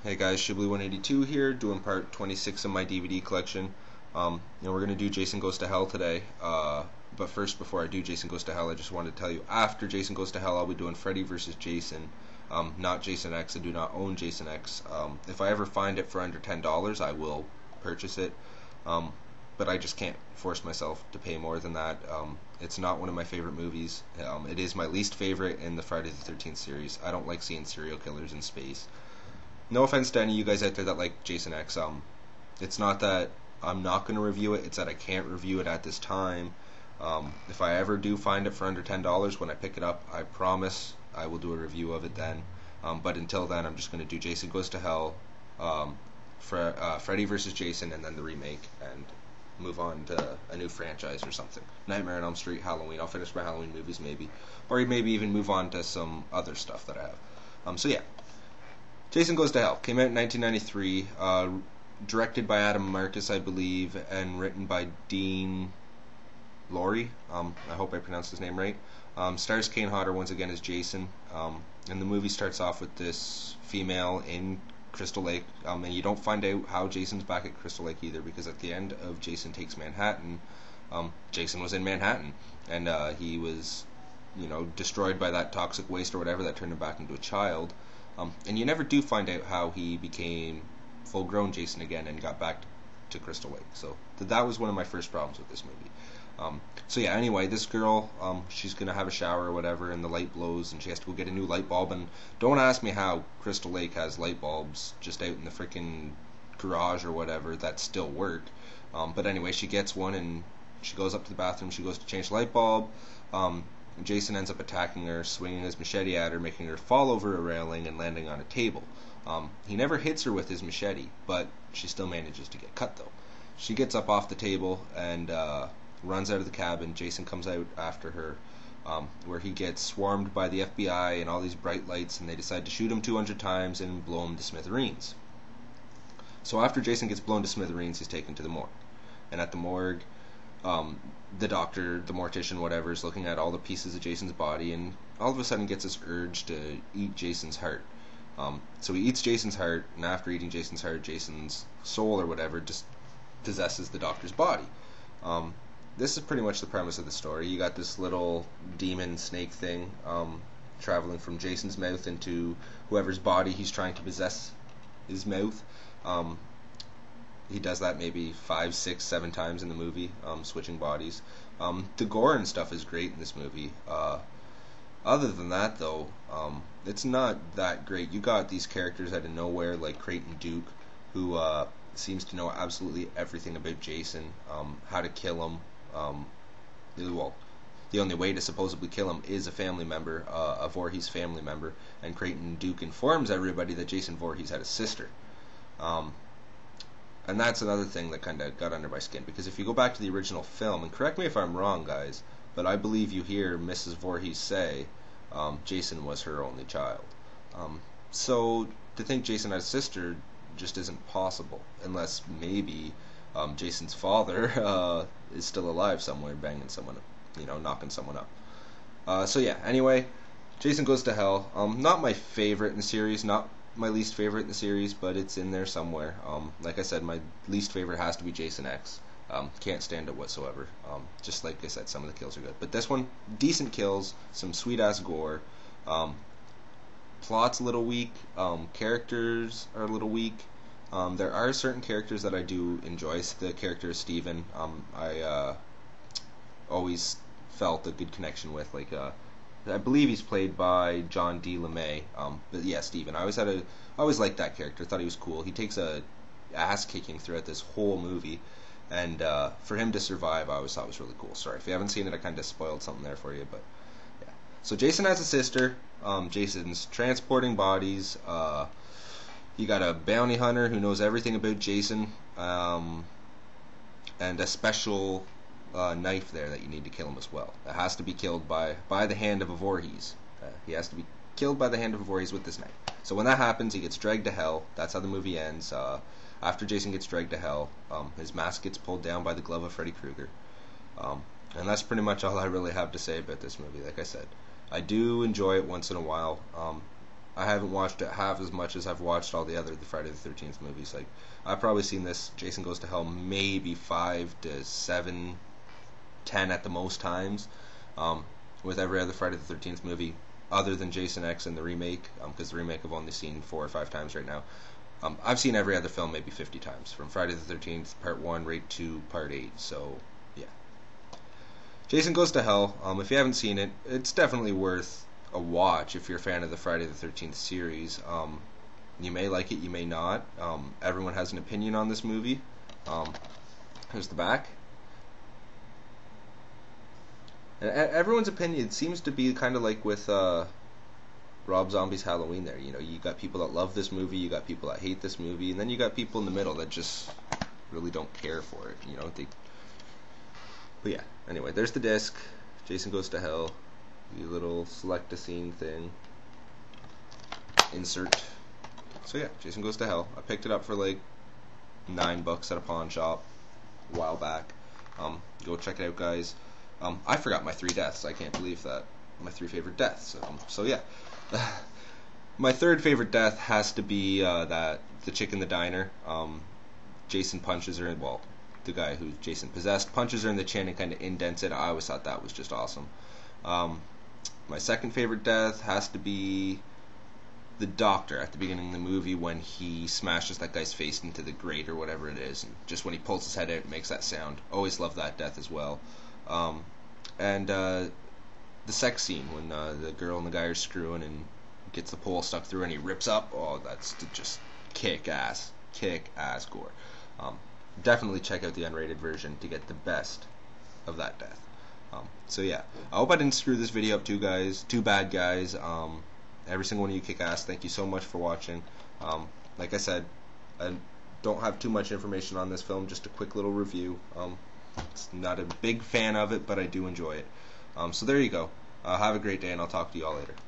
Hey guys, Shibley182 here, doing part 26 of my DVD collection. We're going to do Jason Goes to Hell today. But first, before I do Jason Goes to Hell, I just wanted to tell you, after Jason Goes to Hell, I'll be doing Freddy vs. Jason, not Jason X. I do not own Jason X. If I ever find it for under $10, I will purchase it. But I just can't force myself to pay more than that. It's not one of my favorite movies. It is my least favorite in the Friday the 13th series. I don't like seeing serial killers in space. No offense to any of you guys out there that like Jason X. It's not that I'm not going to review it, it's that I can't review it at this time. If I ever do find it for under $10 when I pick it up, I promise I will do a review of it then. But until then, I'm just going to do Jason Goes to Hell, Freddy vs. Jason, and then the remake, and move on to a new franchise or something. Nightmare on Elm Street, Halloween. I'll finish my Halloween movies maybe. Or maybe even move on to some other stuff that I have. So yeah. Jason Goes to Hell came out in 1993, directed by Adam Marcus, I believe, and written by Dean Lorre. I hope I pronounced his name right. Stars Kane Hodder once again as Jason, and the movie starts off with this female in Crystal Lake, and you don't find out how Jason's back at Crystal Lake either, because at the end of Jason Takes Manhattan, Jason was in Manhattan, and he was, destroyed by that toxic waste or whatever that turned him back into a child. And you never do find out how he became full-grown Jason again and got back to Crystal Lake. So that was one of my first problems with this movie. So yeah, anyway, this girl, she's going to have a shower or whatever, and the light blows, and she has to go get a new light bulb. And don't ask me how Crystal Lake has light bulbs just out in the freaking garage or whatever that still work. But anyway, she gets one, and she goes up to the bathroom. She goes to change the light bulb. Jason ends up attacking her, swinging his machete at her, making her fall over a railing and landing on a table. He never hits her with his machete, but she still manages to get cut, though. She gets up off the table and runs out of the cabin. Jason comes out after her, where he gets swarmed by the FBI and all these bright lights, and they decide to shoot him 200 times and blow him to smithereens. So after Jason gets blown to smithereens, he's taken to the morgue. And at the morgue, the doctor, the mortician, whatever, is looking at all the pieces of Jason's body, and all of a sudden gets this urge to eat Jason's heart. So he eats Jason's heart, and after eating Jason's heart, Jason's soul or whatever just possesses the doctor's body. This is pretty much the premise of the story. You got this little demon snake thing traveling from Jason's mouth into whoever's body he's trying to possess his mouth. He does that maybe 5, 6, 7 times in the movie, switching bodies. The gore and stuff is great in this movie. Other than that, though, it's not that great. You got these characters out of nowhere, like Creighton Duke, who seems to know absolutely everything about Jason, how to kill him. The only way to supposedly kill him is a family member, a Voorhees family member, and Creighton Duke informs everybody that Jason Voorhees had a sister. And that's another thing that kind of got under my skin, because if you go back to the original film, and correct me if I'm wrong, guys, but I believe you hear Mrs. Voorhees say Jason was her only child. So to think Jason had a sister just isn't possible, unless maybe Jason's father is still alive somewhere, banging someone up, knocking someone up. So yeah, anyway, Jason Goes to Hell. Not my favorite in the series, not my least favorite in the series, but it's in there somewhere. Like I said, my least favorite has to be Jason X. Can't stand it whatsoever. Just like I said, some of the kills are good, but this one, decent kills, some sweet ass gore. Plot's a little weak. Characters are a little weak. There are certain characters that I do enjoy. The character of Steven, I always felt a good connection with. Like, I believe he's played by John D. LeMay. But yeah, Steven. I always liked that character. Thought he was cool. He takes a ass kicking throughout this whole movie, and for him to survive, I always thought was really cool. Sorry if you haven't seen it, I kind of spoiled something there for you, but yeah. So Jason has a sister. Jason's transporting bodies. You got a bounty hunter who knows everything about Jason, and a special knife there that you need to kill him as well. That has to be killed by the hand of a Voorhees. He has to be killed by the hand of a Voorhees with this knife. So when that happens, he gets dragged to hell. That's how the movie ends. After Jason gets dragged to hell, his mask gets pulled down by the glove of Freddy Krueger. And that's pretty much all I really have to say about this movie. Like I said, I do enjoy it once in a while. I haven't watched it half as much as I've watched all the Friday the 13th movies. Like, I've probably seen this Jason Goes to Hell maybe 5 to 7, 10 at the most times. With every other Friday the 13th movie, other than Jason X and the remake, because the remake I've only seen 4 or 5 times right now. I've seen every other film maybe 50 times, from Friday the 13th, Part 1 right to Part 8, so yeah. Jason Goes to Hell, if you haven't seen it, it's definitely worth a watch if you're a fan of the Friday the 13th series. You may like it, you may not. Everyone has an opinion on this movie. Here's the back. And everyone's opinion seems to be kind of like with Rob Zombie's Halloween there. You know, you got people that love this movie, you got people that hate this movie, and then you got people in the middle that just really don't care for it, you know. But yeah, anyway, there's the disc, Jason Goes to Hell, the little select a scene thing, insert. So yeah, Jason Goes to Hell. I picked it up for like $9 at a pawn shop a while back. Go check it out, guys. I forgot my 3 deaths. I can't believe that. My 3 favorite deaths. So yeah. My third favorite death has to be the chick in the diner. Jason punches her, well, the guy who Jason possessed punches her in the chin and kind of indents it. I always thought that was just awesome. My second favorite death has to be the doctor at the beginning of the movie when he smashes that guy's face into the grate or whatever it is, and just when he pulls his head out it makes that sound. Always love that death as well. And the sex scene when the girl and the guy are screwing and gets the pole stuck through and he rips up. Oh, that's just kick ass gore. Definitely check out the unrated version to get the best of that death. So yeah, I hope I didn't screw this video up too bad, guys. Every single one of you kick ass. Thank you so much for watching. Like I said, I don't have too much information on this film, just a quick little review. It's not a big fan of it, but I do enjoy it. So there you go. Have a great day, and I'll talk to you all later.